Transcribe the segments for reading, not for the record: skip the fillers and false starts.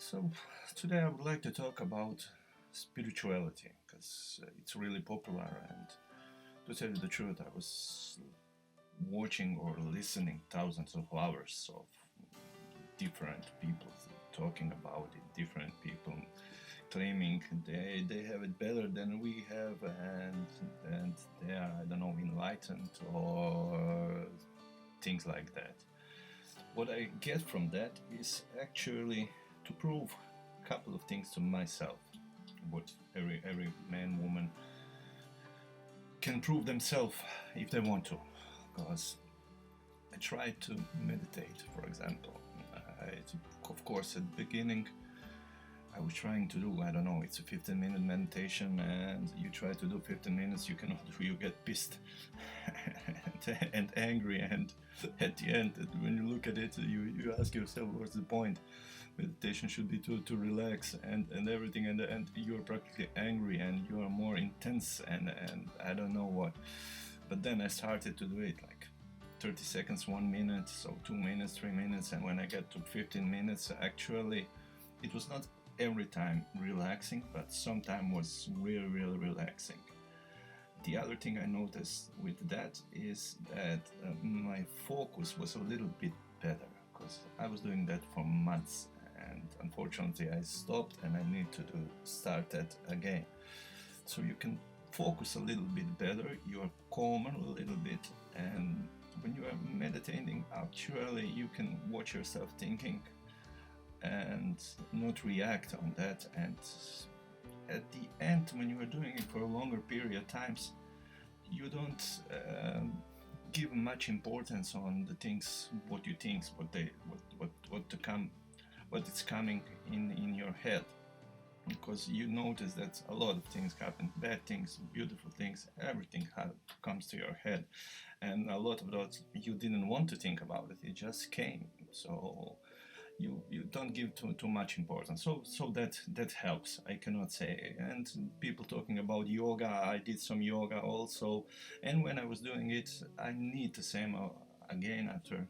So, today I would like to talk about spirituality because it's really popular. And to tell you the truth, I was watching or listening thousands of hours of different people talking about it, different people claiming they have it better than we have, and they are, I don't know, enlightened or things like that. What I get from that is actually to prove a couple of things to myself. What every man, woman can prove themselves if they want to. Because I tried to meditate, for example. I, of course, at the beginning, I was trying to do, I don't know, it's a 15-minute meditation, and you try to do 15 minutes, you cannot do, you get pissed and angry, and at the end, when you look at it, you ask yourself, what's the point? Meditation should be to relax and everything, and you're practically angry, and you are more intense, and I don't know what. But then I started to do it like 30 seconds, 1 minute, so 2 minutes, 3 minutes, and when I get to 15 minutes, actually, it was not every time relaxing, but sometimes was really, really relaxing. The other thing I noticed with that is that my focus was a little bit better because I was doing that for months, and unfortunately I stopped and I need to start that again. So you can focus a little bit better, you are calmer a little bit, and when you are meditating, actually you can watch yourself thinking and not react on that. And at the end, when you are doing it for a longer period of times, you don't give much importance on the things, what you think, what is coming in your head, because you notice that a lot of things happen, bad things, beautiful things, everything comes to your head, and a lot of those you didn't want to think about it, it just came. So you don't give too much importance, so that helps, I cannot say. And people talking about yoga, I did some yoga also, and when I was doing it, I need the same again after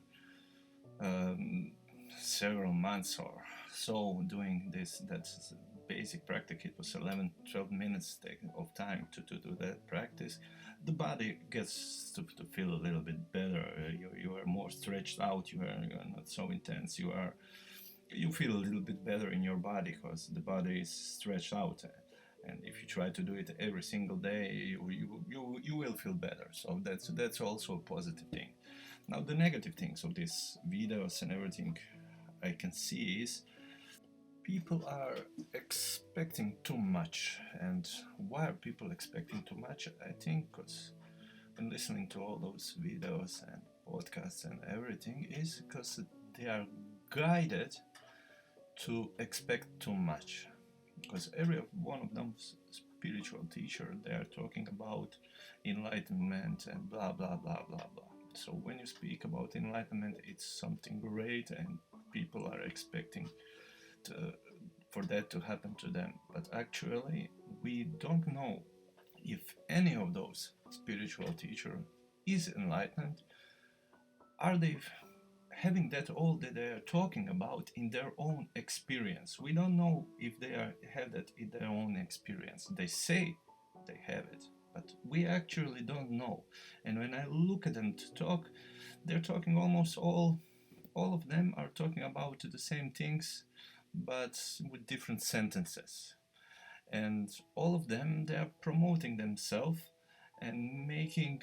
several months or so doing this. That's basic practice. It was 11-12 minutes of time to do that practice. The body gets to feel a little bit better. You are more stretched out, you are not so intense, you feel a little bit better in your body because the body is stretched out. And if you try to do it every single day, you will feel better. So that's also a positive thing. Now the negative things of these videos and everything I can see is people are expecting too much. And why are people expecting too much? I think because when listening to all those videos and podcasts and everything is because they are guided to expect too much, because every one of them spiritual teacher, they are talking about enlightenment and blah blah blah blah blah. So when you speak about enlightenment, it's something great and people are expecting for that to happen to them, but actually we don't know if any of those spiritual teacher is enlightened. Are they having that all that they are talking about in their own experience? We don't know if they have that in their own experience. They say they have it, but we actually don't know. And when I look at them to talk, they're talking almost all of them are talking about the same things, but with different sentences. And all of them, they are promoting themselves and making,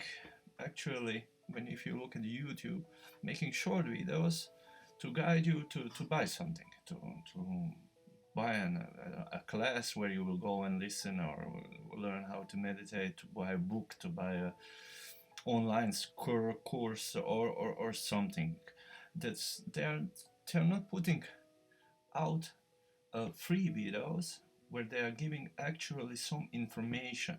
actually, when if you look at YouTube, making short videos to guide you to buy something, to buy a class where you will go and listen or learn how to meditate, to buy a book, to buy a online course or something. That's they're not putting out free videos where they are giving actually some information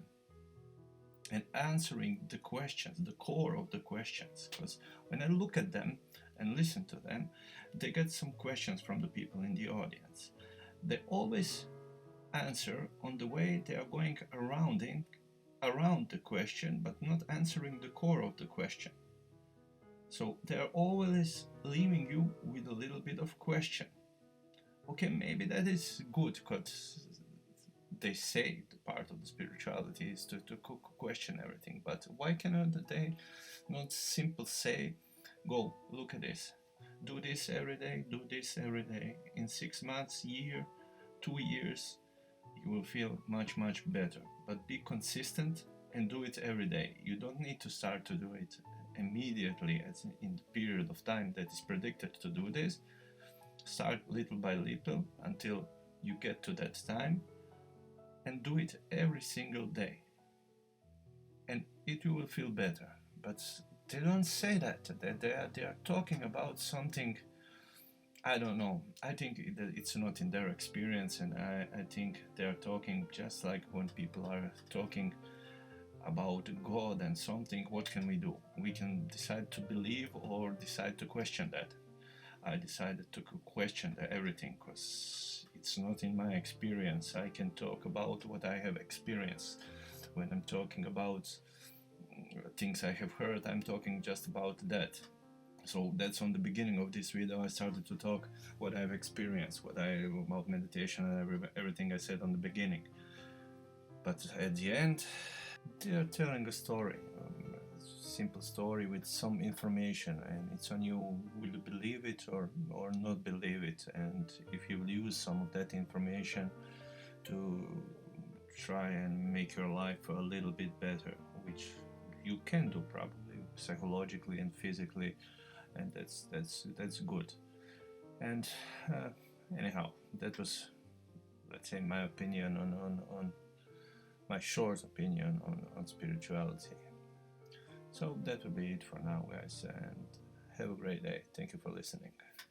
and answering the questions, the core of the questions. Because when I look at them and listen to them, they get some questions from the people in the audience. They always answer on the way they are going around the question, but not answering the core of the question. So they are always leaving you with a little bit of question. Okay, maybe that is good because they say the part of the spirituality is to question everything. But why cannot they not simple say, go look at this, do this every day, do this every day. In 6 months, year, 2 years, you will feel much better. But be consistent and do it every day. You don't need to start to do it immediately as in the period of time that is predicted to do this. Start little by little until you get to that time and do it every single day. And it will feel better. But they don't say that. They are talking about something, I don't know. I think it's not in their experience, and I think they are talking just like when people are talking about God and something. What can we do? We can decide to believe or decide to question that. I decided to question everything because it's not in my experience. I can talk about what I have experienced. When I'm talking about things I have heard, I'm talking just about that. So that's on the beginning of this video. I started to talk what I've experienced, about meditation and everything I said on the beginning. But at the end, they are telling a story, a simple story with some information, and it's on you. Will you believe it or not believe it? And if you will use some of that information to try and make your life a little bit better, which you can do probably psychologically and physically, and that's good. And anyhow, that was, let's say, my opinion on my short opinion on spirituality. So that will be it for now, guys, and have a great day. Thank you for listening.